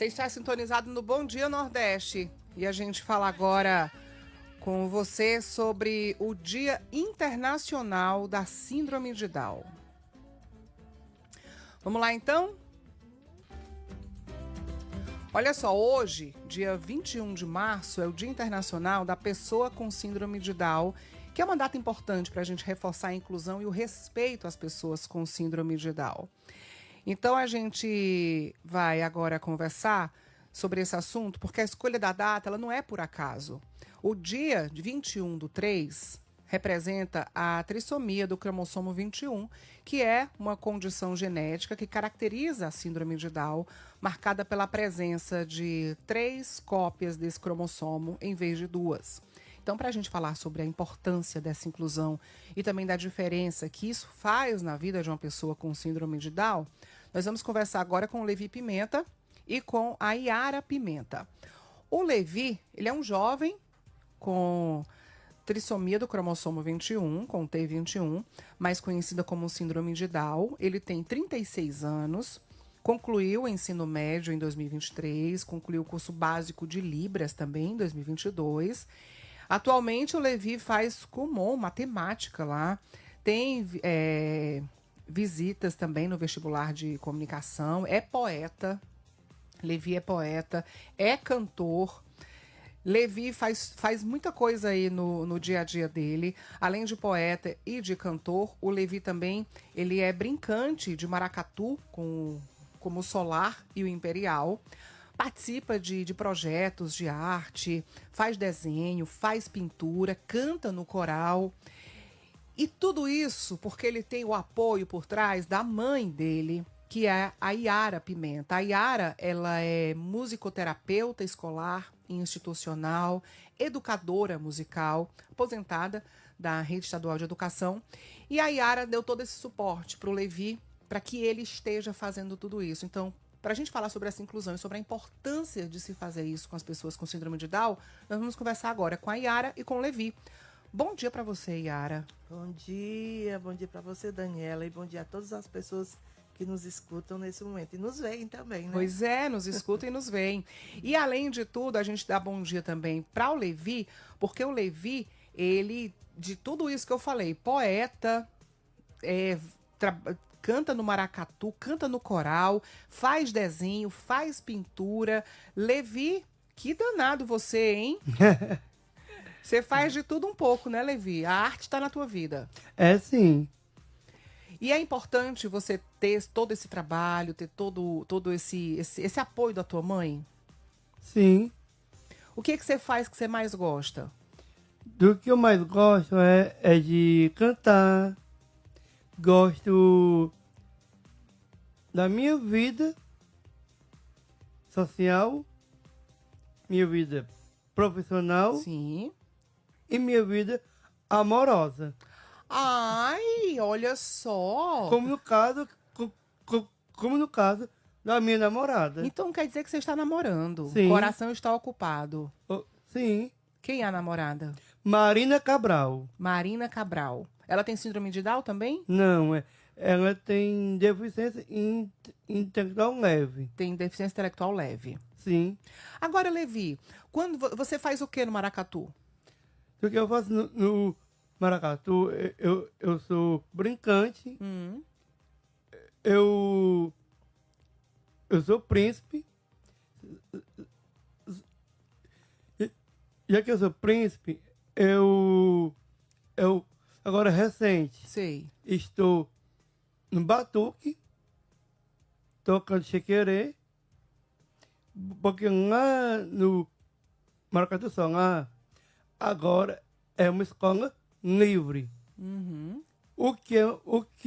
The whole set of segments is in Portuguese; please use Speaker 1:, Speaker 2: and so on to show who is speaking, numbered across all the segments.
Speaker 1: Você está sintonizado no Bom Dia Nordeste e a gente fala agora com você sobre o Dia Internacional da Síndrome de Down. Vamos lá então? Olha só, hoje, dia 21 de março, é o Dia Internacional da Pessoa com Síndrome de Down, que é uma data importante para a gente reforçar a inclusão e o respeito às pessoas com síndrome de Down. Então a gente vai agora conversar sobre esse assunto, porque a escolha da data ela não é por acaso. O dia de 21/3 representa a trissomia do cromossomo 21, que é uma condição genética que caracteriza a síndrome de Down, marcada pela presença de 3 cópias desse cromossomo em vez de 2. Então, para a gente falar sobre a importância dessa inclusão e também da diferença que isso faz na vida de uma pessoa com síndrome de Down, nós vamos conversar agora com o Levi Pimenta e com a Yara Pimenta. O Levi, ele é um jovem com trissomia do cromossomo 21, com T21, mais conhecida como síndrome de Down. Ele tem 36 anos, concluiu o ensino médio em 2023, concluiu o curso básico de Libras também em 2022. Atualmente, o Levi faz Kumon, matemática lá, tem visitas também no vestibular de comunicação, é poeta, Levi é poeta, é cantor. Levi faz muita coisa aí no dia a dia dele. Além de poeta e de cantor, o Levi também ele é brincante de maracatu, como o Solar e o Imperial. Participa de projetos de arte, faz desenho, faz pintura, canta no coral. E tudo isso porque ele tem o apoio por trás da mãe dele, que é a Yara Pimenta. A Yara, ela é musicoterapeuta escolar e institucional, educadora musical, aposentada da Rede Estadual de Educação. E a Yara deu todo esse suporte para o Levi, para que ele esteja fazendo tudo isso. Então, para a gente falar sobre essa inclusão e sobre a importância de se fazer isso com as pessoas com síndrome de Down, nós vamos conversar agora com a Yara e com o Levi. Bom dia para você, Yara.
Speaker 2: Bom dia para você, Daniela, e bom dia a todas as pessoas que nos escutam nesse momento e nos veem também, né?
Speaker 1: Pois é, nos escutam e nos veem. E além de tudo, a gente dá bom dia também para o Levi, porque o Levi, ele, de tudo isso que eu falei, poeta, canta no maracatu, canta no coral, faz desenho, faz pintura. Levi, que danado você, hein? Você faz de tudo um pouco, né, Levi? A arte está na tua vida.
Speaker 3: É sim.
Speaker 1: E é importante você ter todo esse trabalho, ter todo esse apoio da tua mãe?
Speaker 3: Sim.
Speaker 1: O que você faz que você mais gosta?
Speaker 3: Do que eu mais gosto é de cantar. Gosto da minha vida social, minha vida profissional
Speaker 1: Sim.
Speaker 3: e minha vida amorosa.
Speaker 1: Ai, olha só.
Speaker 3: Como no caso da minha namorada.
Speaker 1: Então quer dizer que você está namorando.
Speaker 3: Sim.
Speaker 1: O coração está ocupado.
Speaker 3: Sim.
Speaker 1: Quem é a namorada?
Speaker 3: Marina Cabral.
Speaker 1: Marina Cabral. Ela tem síndrome de Down também?
Speaker 3: Não, ela tem deficiência intelectual leve.
Speaker 1: Tem deficiência intelectual leve.
Speaker 3: Sim.
Speaker 1: Agora, Levi, quando você faz o que no maracatu?
Speaker 3: O que eu faço no maracatu, eu sou brincante, eu sou príncipe. Já que eu sou príncipe, eu agora recente,
Speaker 1: Sei.
Speaker 3: estou no batuque, tocando chequerê, porque lá no maracatu só lá, agora é uma escola livre.
Speaker 1: Uhum.
Speaker 3: O que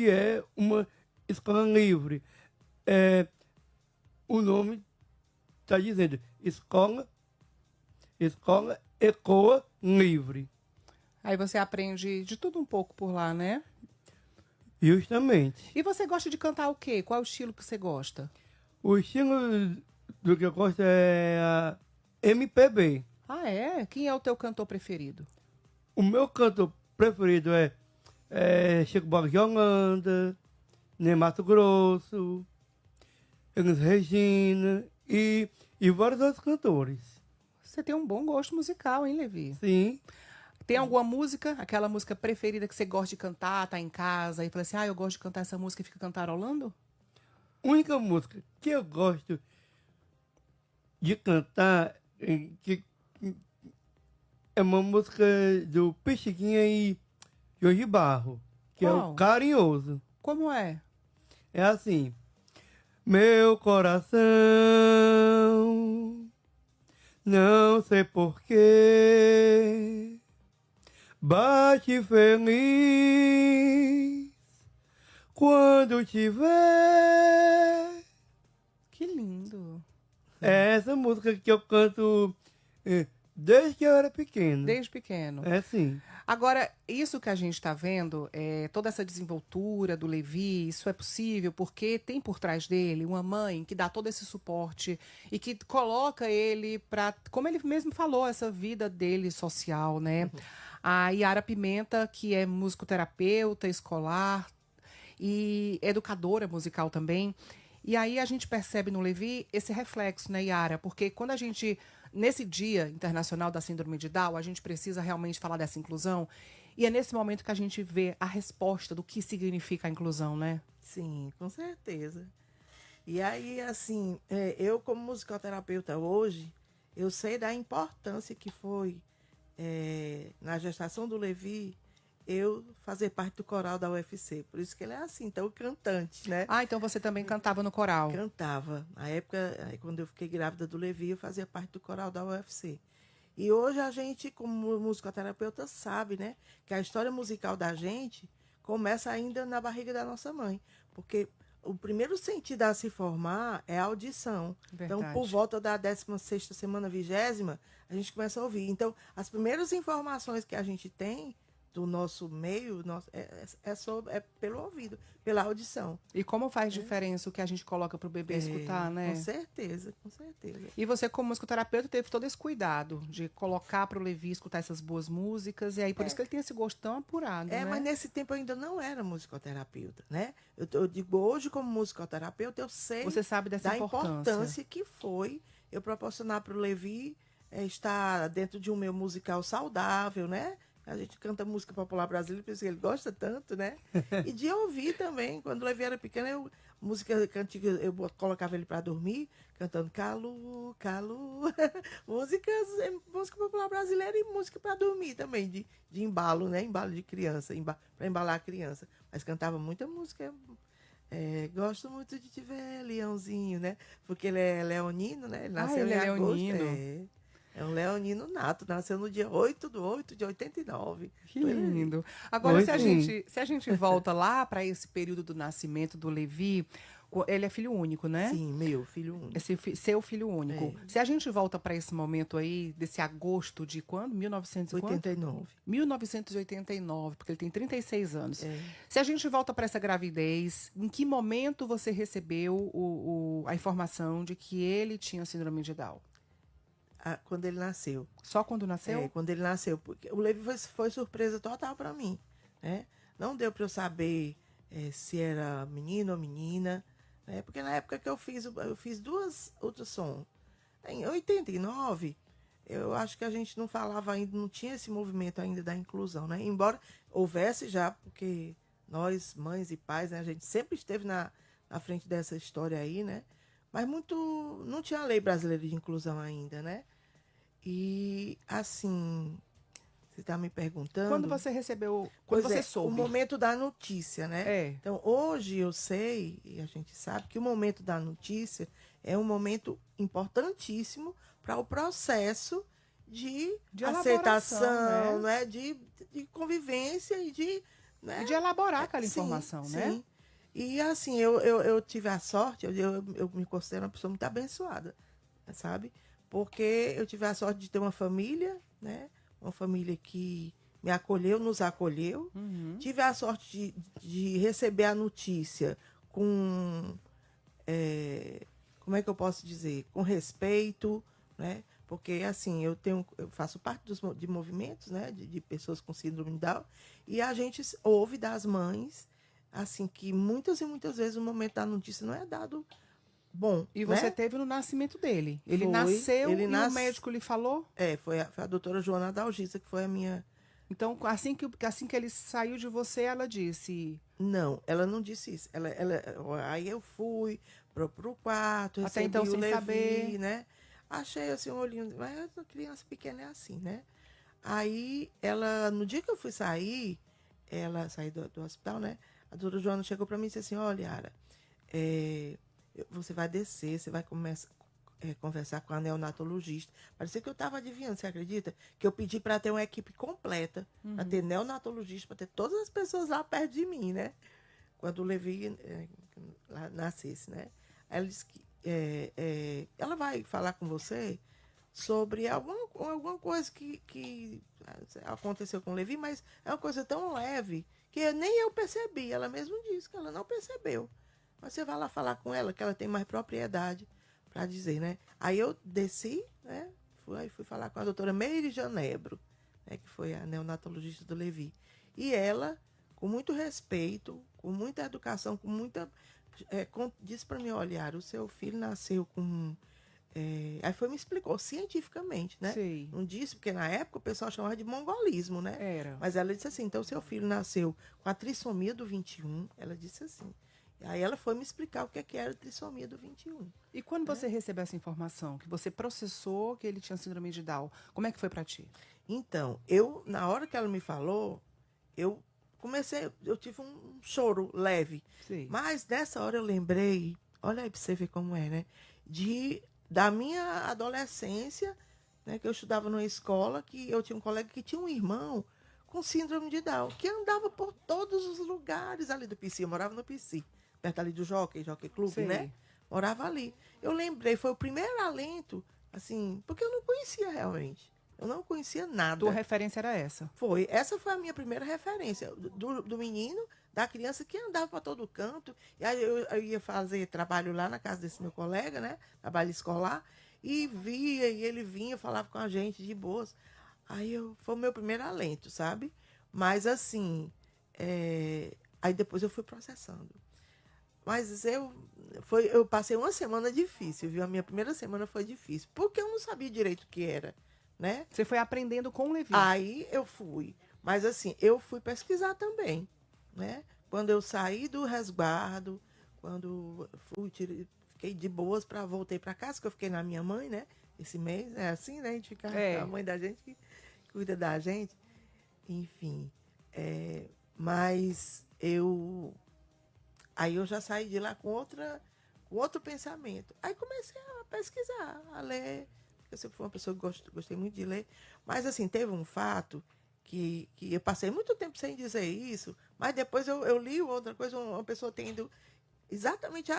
Speaker 3: é uma escola livre? O nome está dizendo escola Ecoa Livre.
Speaker 1: Aí você aprende de tudo um pouco por lá, né?
Speaker 3: Justamente.
Speaker 1: E você gosta de cantar o quê? Qual é o estilo que você gosta?
Speaker 3: O estilo do que eu gosto é a MPB.
Speaker 1: Ah, é? Quem é o teu cantor preferido?
Speaker 3: O meu cantor preferido é Chico Buarque de Holanda, Ney Matogrosso, Elis Regina e vários outros cantores.
Speaker 1: Você tem um bom gosto musical, hein, Levi?
Speaker 3: Sim.
Speaker 1: Tem alguma música, aquela música preferida que você gosta de cantar, tá em casa e fala assim, eu gosto de cantar essa música e fica cantarolando?
Speaker 3: A única música que eu gosto de cantar é uma música do Pixinguinha e Jorge Barro, que é
Speaker 1: Qual?
Speaker 3: o Carinhoso.
Speaker 1: Como é?
Speaker 3: É assim. Meu coração, não sei porquê, bate feliz quando te vê.
Speaker 1: Que lindo.
Speaker 3: É essa música que eu canto desde que eu era pequeno.
Speaker 1: Desde pequeno.
Speaker 3: É sim.
Speaker 1: Agora, isso que a gente está vendo, toda essa desenvoltura do Levi, isso é possível porque tem por trás dele uma mãe que dá todo esse suporte e que coloca ele para, como ele mesmo falou, essa vida dele social, né? A Yara Pimenta, que é musicoterapeuta escolar e educadora musical também. E aí a gente percebe no Levi esse reflexo, né, Yara? Porque quando a gente, nesse Dia Internacional da Síndrome de Down, a gente precisa realmente falar dessa inclusão. E é nesse momento que a gente vê a resposta do que significa a inclusão, né?
Speaker 2: Sim, com certeza. E aí, assim, eu como musicoterapeuta hoje, eu sei da importância que foi na gestação do Levi, eu fazer parte do coral da UFC. Por isso que ele é assim, tão cantante, né?
Speaker 1: Então você também cantava no coral.
Speaker 2: Cantava. Na época, quando eu fiquei grávida do Levi, eu fazia parte do coral da UFC. E hoje a gente, como musicoterapeuta, sabe, né, que a história musical da gente começa ainda na barriga da nossa mãe. Porque o primeiro sentido a se formar é a audição.
Speaker 1: Verdade.
Speaker 2: Então, por volta da 16ª semana, 20ª, a gente começa a ouvir. Então, as primeiras informações que a gente tem do nosso meio é pelo ouvido, pela audição.
Speaker 1: E como faz diferença o que a gente coloca para o bebê escutar, né?
Speaker 2: Com certeza, com certeza.
Speaker 1: E você, como musicoterapeuta, teve todo esse cuidado de colocar para o Levi escutar essas boas músicas, e aí por isso que ele tem esse gosto tão apurado, né?
Speaker 2: Mas nesse tempo eu ainda não era musicoterapeuta, né? Eu digo, hoje como musicoterapeuta, eu sei
Speaker 1: Você sabe dessa
Speaker 2: da importância que foi eu proporcionar para o Levi estar dentro de um meio musical saudável, né? A gente canta música popular brasileira, por isso que ele gosta tanto, né? E de ouvir também. Quando o Levi era pequeno, música antiga, eu colocava ele para dormir, cantando Calu, Calu. Música popular brasileira e música para dormir também, de embalo, né? Embalo de criança, para embalar a criança. Mas cantava muita música. Gosto muito de te ver, Leãozinho, né? Porque ele é leonino, né? Ele nasceu
Speaker 1: ele
Speaker 2: em
Speaker 1: é
Speaker 2: agosto.
Speaker 1: leonino.
Speaker 2: É um leonino nato, nasceu no dia 8/8 de 89.
Speaker 1: Que lindo. Agora,
Speaker 3: Oi,
Speaker 1: se a gente volta lá para esse período do nascimento do Levi, ele é filho único, né?
Speaker 2: Sim, meu filho único.
Speaker 1: Seu filho único. Se a gente volta para esse momento aí, desse agosto de quando?
Speaker 2: 89.
Speaker 1: 1989, porque ele tem 36 anos. Se a gente volta para essa gravidez, em que momento você recebeu a informação de que ele tinha síndrome de Down?
Speaker 2: Quando ele nasceu.
Speaker 1: Só quando nasceu?
Speaker 2: Quando ele nasceu. Porque o Levi foi surpresa total para mim, né? Não deu para eu saber se era menino ou menina, né? Porque na época que eu fiz 2 ultrassons. Em 89, eu acho que a gente não falava ainda, não tinha esse movimento ainda da inclusão, né? Embora houvesse já, porque nós, mães e pais, né, a gente sempre esteve na frente dessa história aí, né? Mas não tinha lei brasileira de inclusão ainda, né? E, assim, você está me perguntando...
Speaker 1: Quando você recebeu, quando você soube?
Speaker 2: O momento da notícia, né? Então, hoje eu sei, e a gente sabe, que o momento da notícia é um momento importantíssimo para o processo de aceitação, né? De convivência e de... Né?
Speaker 1: E de elaborar aquela informação, né?
Speaker 2: Sim. E, assim, eu tive a sorte, eu me considero uma pessoa muito abençoada, sabe? Porque eu tive a sorte de ter uma família, né? Uma família que me acolheu, nos acolheu.
Speaker 1: Uhum.
Speaker 2: Tive a sorte de receber a notícia com, como é que eu posso dizer? Com respeito, né? Porque, assim, eu faço parte de movimentos, né? De pessoas com síndrome de Down. E a gente ouve das mães, assim, que muitas e muitas vezes o momento da notícia não é dado bom.
Speaker 1: E você
Speaker 2: né?
Speaker 1: teve no nascimento dele. Ele
Speaker 2: Foi,
Speaker 1: nasceu
Speaker 2: ele
Speaker 1: e
Speaker 2: nas-
Speaker 1: o médico lhe falou?
Speaker 2: Foi a doutora Joana Dalgisa, que foi a minha.
Speaker 1: Então, assim que ele saiu de você, ela disse.
Speaker 2: Não, ela não disse isso. Aí eu fui pro quarto,
Speaker 1: Até
Speaker 2: recebi
Speaker 1: então,
Speaker 2: o
Speaker 1: sem
Speaker 2: Levi,
Speaker 1: saber.
Speaker 2: né? Achei assim um olhinho, mas a criança pequena é assim, né? Aí ela, no dia que eu fui sair, ela saí do hospital, né? A doutora Joana chegou para mim e disse assim, olha, Yara, você vai descer, você vai começar conversar com a neonatologista. Parecia que eu estava adivinhando, você acredita? Que eu pedi para ter uma equipe completa, para ter neonatologista, para ter todas as pessoas lá perto de mim, né? Quando o Levi lá nascesse, né? Aí ela disse que ela vai falar com você sobre alguma coisa que aconteceu com o Levi, mas é uma coisa tão leve que nem eu percebi. Ela mesma disse que ela não percebeu. Mas você vai lá falar com ela, que ela tem mais propriedade para dizer, né? Aí eu desci, né? Fui falar com a doutora Meire Janebro, né? Que foi a neonatologista do Levi. E ela, com muito respeito, com muita educação, disse para mim, olha, o seu filho nasceu com... aí me explicou cientificamente, né?
Speaker 1: Sei.
Speaker 2: Não disse, porque na época o pessoal chamava de mongolismo, né?
Speaker 1: Era.
Speaker 2: Mas ela disse assim, então seu filho nasceu com a trissomia do 21, ela disse assim. Aí ela foi me explicar o que era a trissomia do 21.
Speaker 1: E quando você recebeu essa informação, que você processou que ele tinha síndrome de Down, como é que foi para ti?
Speaker 2: Então, na hora que ela me falou, eu tive um choro leve.
Speaker 1: Sei.
Speaker 2: Mas nessa hora eu lembrei, olha aí pra você ver como é, né? Da minha adolescência, né? Que eu estudava numa escola, que eu tinha um colega que tinha um irmão com síndrome de Down, que andava por todos os lugares ali do PC. Eu morava no PC, perto ali do Jockey Clube,
Speaker 1: Sei.
Speaker 2: né? Morava ali. Eu lembrei, foi o primeiro alento, assim, porque eu não conhecia realmente. Eu não conhecia nada.
Speaker 1: Tua referência era essa?
Speaker 2: Essa foi a minha primeira referência, do menino, da criança que andava para todo canto. E aí eu ia fazer trabalho lá na casa desse meu colega, né? Trabalho escolar, e ele vinha, falava com a gente de boas. Foi o meu primeiro alento, sabe? Mas assim, aí depois eu fui processando. Mas eu passei uma semana difícil, viu? A minha primeira semana foi difícil, porque eu não sabia direito o que era, né?
Speaker 1: Você foi aprendendo com o Levi?
Speaker 2: Aí eu fui. Mas assim, eu fui pesquisar também, né? Quando eu saí do resguardo, quando fiquei de boas voltei para casa, que eu fiquei na minha mãe, né? Esse mês, é assim, né? A gente fica com a mãe da gente que cuida da gente. Enfim, mas aí eu já saí de lá com outro pensamento. Aí comecei a pesquisar, a ler. Eu sempre fui uma pessoa que gostei muito de ler. Mas, assim, teve um fato que eu passei muito tempo sem dizer isso, mas depois eu li outra coisa, uma pessoa tendo exatamente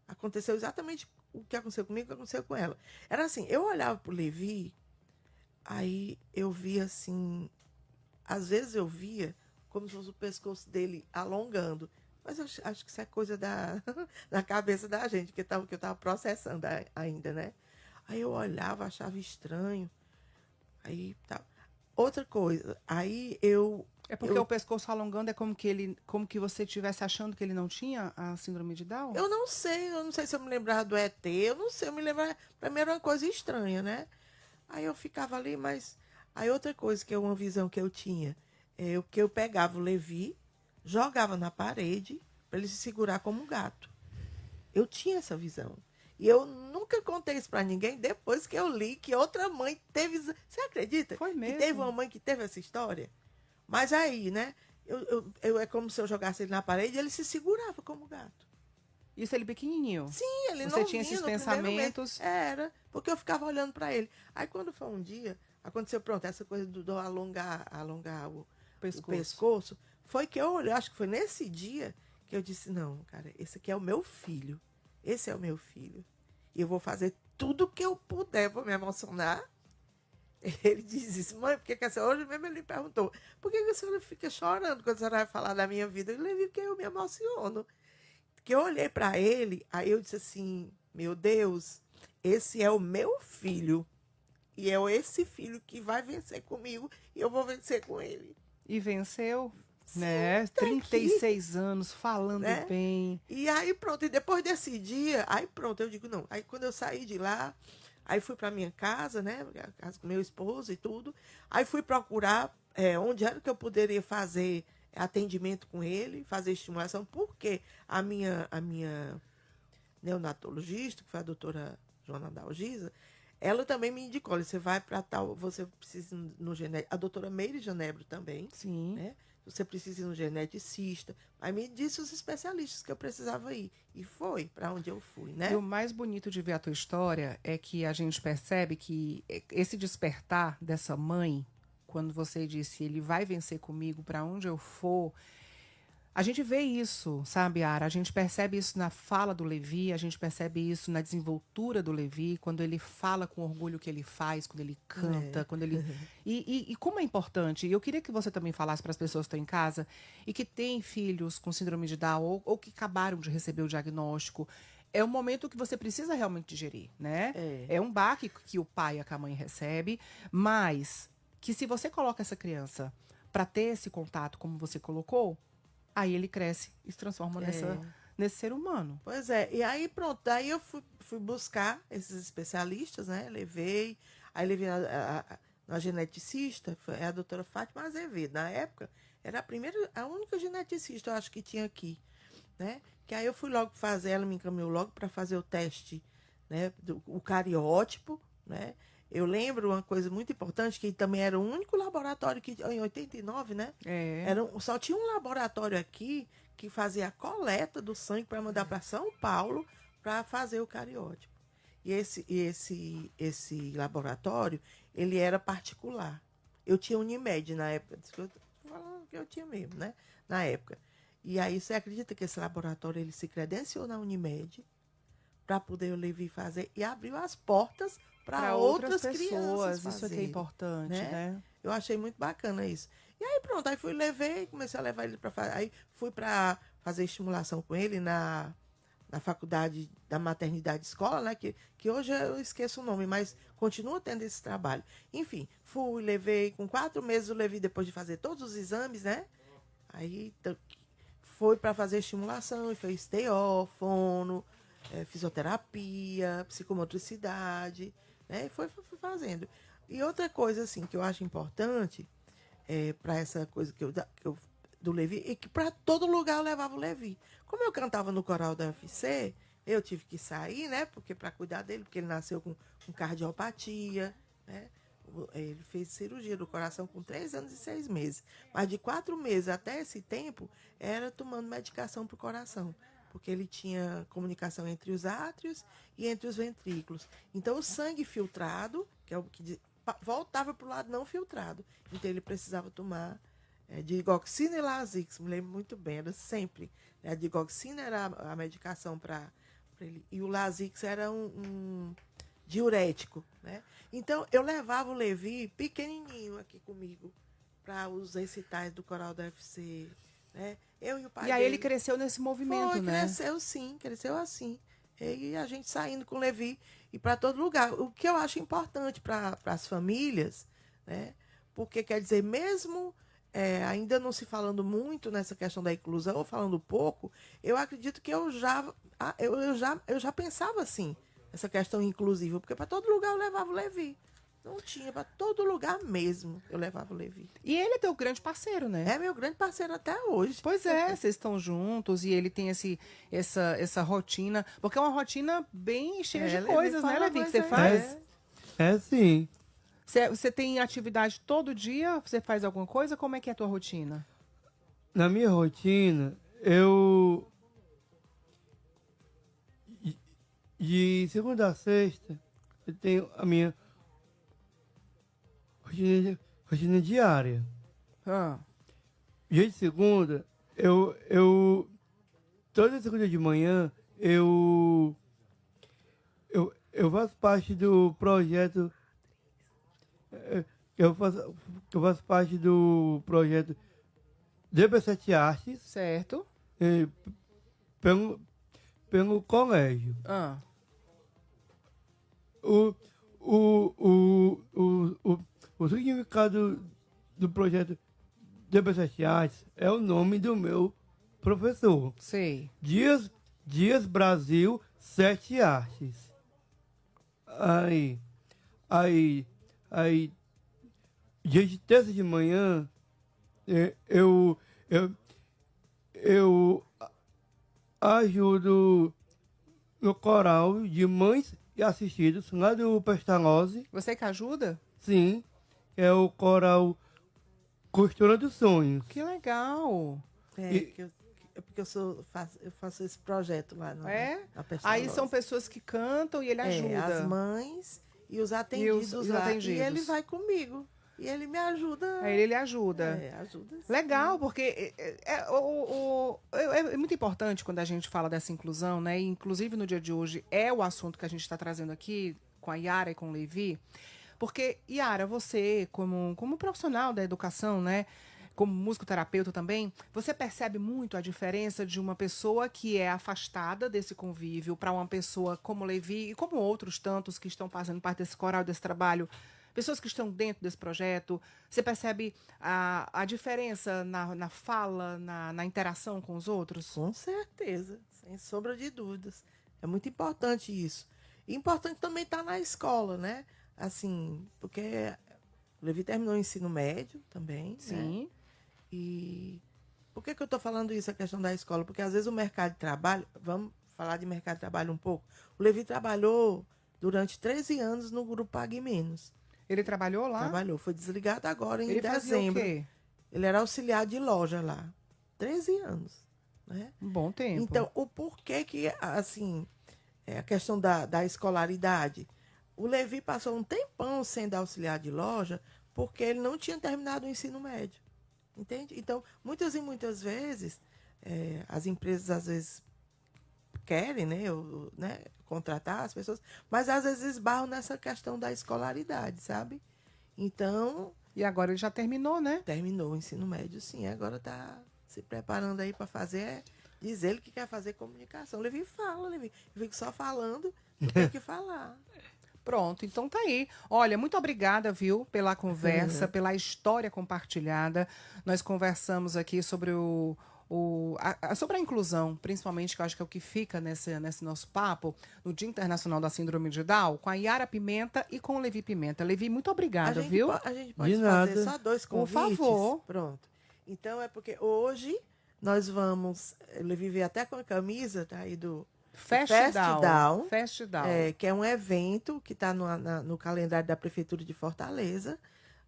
Speaker 2: aconteceu exatamente o que aconteceu comigo, o que aconteceu com ela. Era assim, eu olhava pro Levi, aí eu via assim, às vezes eu via como se fosse o pescoço dele alongando. Mas eu acho que isso é coisa da cabeça da gente, que eu estava processando ainda, né? Aí eu olhava, achava estranho. Aí tá. Outra coisa, aí eu...
Speaker 1: É porque o pescoço alongando é como que você estivesse achando que ele não tinha a síndrome de Down?
Speaker 2: Eu não sei se eu me lembrava do ET, eu não sei, eu me lembrava, pra mim era uma coisa estranha, né? Aí eu ficava ali, mas... Aí outra coisa, que é uma visão que eu tinha, que eu pegava o Levi, jogava na parede, para ele se segurar como um gato. Eu tinha essa visão. E eu nunca contei isso para ninguém depois que eu li que outra mãe teve... Você acredita?
Speaker 1: Foi mesmo?
Speaker 2: Que teve uma mãe que teve essa história? Mas aí, né? É como se eu jogasse ele na parede e ele se segurava como gato.
Speaker 1: Isso ele pequenininho?
Speaker 2: Sim, ele
Speaker 1: Você
Speaker 2: não
Speaker 1: tinha
Speaker 2: vinha
Speaker 1: esses
Speaker 2: no primeiro
Speaker 1: pensamentos?
Speaker 2: mês. Era, porque eu ficava olhando para ele. Aí quando foi um dia, aconteceu, pronto, essa coisa do alongar o pescoço, foi que eu olhei, acho que foi nesse dia que eu disse, não, cara, esse aqui é o meu filho. Esse é o meu filho. E eu vou fazer tudo que eu puder, vou me emocionar. Ele diz isso, mãe, por que hoje mesmo ele me perguntou, por que a senhora fica chorando quando a senhora vai falar da minha vida? Eu falei, porque eu me emociono. Que eu olhei para ele, aí eu disse assim, meu Deus, esse é o meu filho. E é esse filho que vai vencer comigo e eu vou vencer com ele.
Speaker 1: E venceu? né?
Speaker 2: tá
Speaker 1: 36 anos, falando
Speaker 2: né?
Speaker 1: bem.
Speaker 2: E aí pronto, e depois desse dia, aí pronto, eu digo, não. Aí quando eu saí de lá, aí fui para minha casa, né? A casa com meu esposo e tudo. Aí fui procurar onde era que eu poderia fazer atendimento com ele, fazer estimulação, porque a minha neonatologista, que foi a doutora Joana Dalgisa, ela também me indicou, olha, você vai para tal, você precisa ir no genético, a doutora Meire Janebro também,
Speaker 1: Sim.
Speaker 2: né? Você precisa ir no geneticista. Aí me disse os especialistas que eu precisava ir. E foi para onde eu fui,
Speaker 1: E
Speaker 2: né?
Speaker 1: o mais bonito de ver a tua história é que a gente percebe que esse despertar dessa mãe, quando você disse, ele vai vencer comigo para onde eu for, a gente vê isso, sabe, Ara? A gente percebe isso na fala do Levi, a gente percebe isso na desenvoltura do Levi, quando ele fala com orgulho o que ele faz, quando ele canta, quando ele. E como é importante, e eu queria que você também falasse para as pessoas que estão em casa e que têm filhos com síndrome de Down ou que acabaram de receber o diagnóstico. É um momento que você precisa realmente digerir, né? É um baque que o pai e a mãe recebe, mas que se você coloca essa criança para ter esse contato, como você colocou, aí ele cresce e se transforma nesse ser humano.
Speaker 2: Pois é, e aí pronto, daí eu fui buscar esses especialistas, né? Aí levei na geneticista, foi a doutora Fátima Azevedo. Na época, era a única geneticista, eu acho, que tinha aqui, né? Que aí eu fui logo fazer, ela me encaminhou logo para fazer o teste, né? O cariótipo, né? Eu lembro uma coisa muito importante, que também era o único laboratório que, em 89, né? Só tinha um laboratório aqui que fazia a coleta do sangue para mandar para São Paulo para fazer o cariótipo. E esse laboratório, ele era particular. Eu tinha Unimed na época, estou falando que eu tinha mesmo, né? Na época. E aí você acredita que esse laboratório ele se credenciou na Unimed para poder o Levi fazer e abriu as portas para outras crianças
Speaker 1: isso é que é importante, né?
Speaker 2: Eu achei muito bacana isso. E aí pronto, aí levei, comecei a levar ele para fazer, aí fui para fazer estimulação com ele na faculdade da maternidade escola, né, que hoje eu esqueço o nome, mas continua tendo esse trabalho. Enfim, levei, com 4 meses eu levei depois de fazer todos os exames, né? Aí foi para fazer estimulação e fez TO, fono, fisioterapia, psicomotricidade, né? E foi fazendo. E outra coisa, assim, que eu acho importante para essa coisa que eu do Levi, é que para todo lugar eu levava o Levi. Como eu cantava no coral da UFC, eu tive que sair, né? Porque para cuidar dele, porque ele nasceu com cardiopatia, né? Ele fez cirurgia do coração com 3 anos e 6 meses. Mas de 4 meses até esse tempo, era tomando medicação para o coração. Porque ele tinha comunicação entre os átrios e entre os ventrículos. Então, o sangue filtrado, que é o que voltava para o lado não filtrado. Então, ele precisava tomar digoxina e Lasix. Me lembro muito bem, era sempre. A digoxina era a medicação para ele. E o Lasix era um diurético, né? Então, eu levava o Levi pequenininho aqui comigo para os recitais do coral da UFC, né? Eu e o pai
Speaker 1: E aí
Speaker 2: dele.
Speaker 1: ele cresceu nesse movimento, né?
Speaker 2: Cresceu sim, cresceu assim. E a gente saindo com o Levi e para todo lugar. O que eu acho importante para as famílias, né? Porque quer dizer, mesmo ainda não se falando muito nessa questão da inclusão, ou falando pouco, eu acredito que eu já pensava assim, essa questão inclusiva, porque para todo lugar eu levava o Levi. Não tinha, para todo lugar mesmo eu levava o Levi.
Speaker 1: E ele é teu grande parceiro, né?
Speaker 2: É meu grande parceiro até hoje.
Speaker 1: Pois é, vocês estão juntos e ele tem essa rotina, porque é uma rotina bem cheia de coisas, né, Levi, que você faz?
Speaker 3: Sim.
Speaker 1: Você tem atividade todo dia? Você faz alguma coisa? Como é que é a tua rotina?
Speaker 3: Na minha rotina, de segunda a sexta, eu tenho a minha rotina diária. Dia de segunda, toda segunda de manhã, eu faço parte do projeto. Eu faço parte do projeto DB7 Artes.
Speaker 1: Certo.
Speaker 3: Pelo colégio. O significado do projeto 17 Artes é o nome do meu professor.
Speaker 1: Sei.
Speaker 3: Dias Brasil 7 Artes. Aí, dia de terça de manhã, eu ajudo no coral de mães e assistidos lá do Pestalozzi.
Speaker 1: Você que ajuda?
Speaker 3: Sim, é o coral Costura dos Sonhos.
Speaker 1: Que legal.
Speaker 2: Porque eu faço esse projeto lá na
Speaker 1: Aí
Speaker 2: Pestalozzi.
Speaker 1: são pessoas que cantam e ele ajuda.
Speaker 2: As mães e os atendidos
Speaker 1: os
Speaker 2: lá.
Speaker 1: atendidos.
Speaker 2: E ele vai comigo. E ele me ajuda.
Speaker 1: Aí ele ajuda.
Speaker 2: Ajuda sim.
Speaker 1: Legal, porque é muito importante quando a gente fala dessa inclusão, né? E, inclusive no dia de hoje é o assunto que a gente está trazendo aqui com a Yara e com o Levi. Porque, Yara, você, como profissional da educação, né? Como musicoterapeuta também, você percebe muito a diferença de uma pessoa que é afastada desse convívio para uma pessoa como Levi e como outros tantos que estão fazendo parte desse coral, desse trabalho, pessoas que estão dentro desse projeto. Você percebe a diferença na fala, na interação com os outros?
Speaker 2: Com certeza, sem sombra de dúvidas. É muito importante isso. E importante também estar na escola, né? Assim, porque o Levi terminou o ensino médio também,
Speaker 1: Sim.
Speaker 2: Né? E por que eu estou falando isso, a questão da escola? Porque às vezes o mercado de trabalho, vamos falar de mercado de trabalho um pouco. O Levi trabalhou durante 13 anos no Grupo Pague Menos.
Speaker 1: Ele trabalhou lá?
Speaker 2: Trabalhou, foi desligado agora em
Speaker 1: Ele fazia
Speaker 2: dezembro.
Speaker 1: o quê?
Speaker 2: Ele era auxiliar de loja lá. 13 anos, né?
Speaker 1: Um bom tempo.
Speaker 2: Então, o porquê que, assim, a questão da escolaridade. O Levi passou um tempão sendo auxiliar de loja porque ele não tinha terminado o ensino médio. Entende? Então, muitas e muitas vezes, as empresas, às vezes, querem, né, contratar as pessoas, mas às vezes esbarram nessa questão da escolaridade, sabe? Então...
Speaker 1: E agora ele já terminou, né?
Speaker 2: Terminou o ensino médio, sim. Agora está se preparando aí para fazer... Diz ele que quer fazer comunicação. Levi fala, Levi. Eu fico só falando, eu tenho que falar.
Speaker 1: Pronto, então tá aí. Olha, muito obrigada, viu, pela conversa, pela história compartilhada. Nós conversamos aqui sobre sobre a inclusão, principalmente, que eu acho que é o que fica nesse nosso papo, no Dia Internacional da Síndrome de Down, com a Yara Pimenta e com o Levi Pimenta. Levi, muito obrigada, viu?
Speaker 2: A gente pode
Speaker 3: De
Speaker 2: fazer
Speaker 3: nada.
Speaker 2: só 2
Speaker 1: Por
Speaker 2: convites?
Speaker 1: favor.
Speaker 2: Pronto. Então, é porque hoje nós vamos... O Levi veio até com a camisa, tá aí do...
Speaker 1: Festival.
Speaker 2: Que é um evento que está no calendário da Prefeitura de Fortaleza.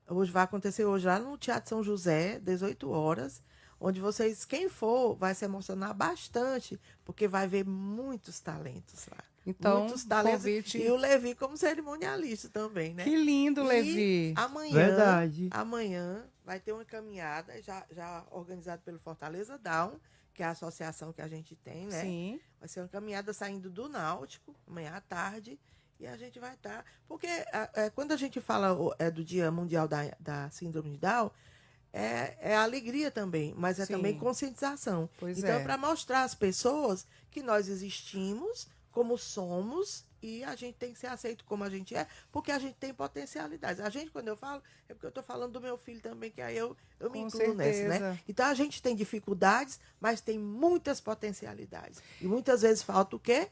Speaker 2: Vai acontecer hoje lá no Teatro São José, 18 horas, onde quem for, vai se emocionar bastante, porque vai ver muitos talentos lá.
Speaker 1: Então,
Speaker 2: muitos talentos.
Speaker 1: convite...
Speaker 2: E o Levi como cerimonialista também, né?
Speaker 1: Que lindo,
Speaker 2: E
Speaker 1: Levi.
Speaker 2: Amanhã vai ter uma caminhada, já organizada pelo Fortaleza Down, que é a associação que a gente tem, né?
Speaker 1: Sim.
Speaker 2: Vai ser uma caminhada saindo do Náutico, amanhã à tarde, e a gente vai estar... Porque quando a gente fala do Dia Mundial da Síndrome de Down, é alegria também, mas é
Speaker 1: Sim.
Speaker 2: também conscientização.
Speaker 1: Pois
Speaker 2: então,
Speaker 1: é.
Speaker 2: para mostrar às pessoas que nós existimos, como somos, e a gente tem que ser aceito como a gente é, porque a gente tem potencialidades. A gente, quando eu falo, é porque eu estou falando do meu filho também, que aí eu me incluo nessa, né? Então, a gente tem dificuldades, mas tem muitas potencialidades. E muitas vezes falta o quê?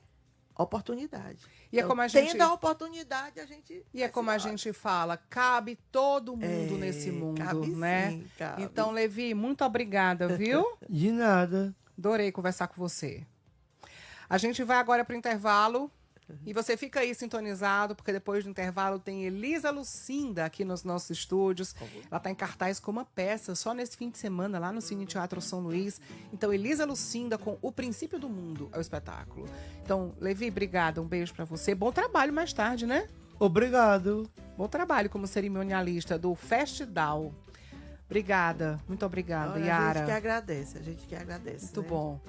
Speaker 2: Oportunidade.
Speaker 1: E
Speaker 2: então,
Speaker 1: é como a gente...
Speaker 2: tendo a oportunidade, a gente...
Speaker 1: E é como a gente fala, cabe todo mundo nesse mundo,
Speaker 2: cabe
Speaker 1: né?
Speaker 2: sim, cabe.
Speaker 1: Então, Levi, muito obrigada, viu?
Speaker 3: De nada.
Speaker 1: Adorei conversar com você. A gente vai agora para o intervalo. E você fica aí sintonizado, porque depois do intervalo tem Elisa Lucinda aqui nos nossos estúdios. Ela está em cartaz com uma peça só nesse fim de semana, lá no Cine Teatro São Luís. Então, Elisa Lucinda com O Princípio do Mundo é o espetáculo. Então, Levi, obrigada, um beijo para você. Bom trabalho mais tarde, né?
Speaker 3: Obrigado.
Speaker 1: Bom trabalho como cerimonialista do Festival. Obrigada, muito obrigada,
Speaker 2: Olha,
Speaker 1: Yara.
Speaker 2: A gente que agradece,
Speaker 1: Muito
Speaker 2: né?
Speaker 1: bom.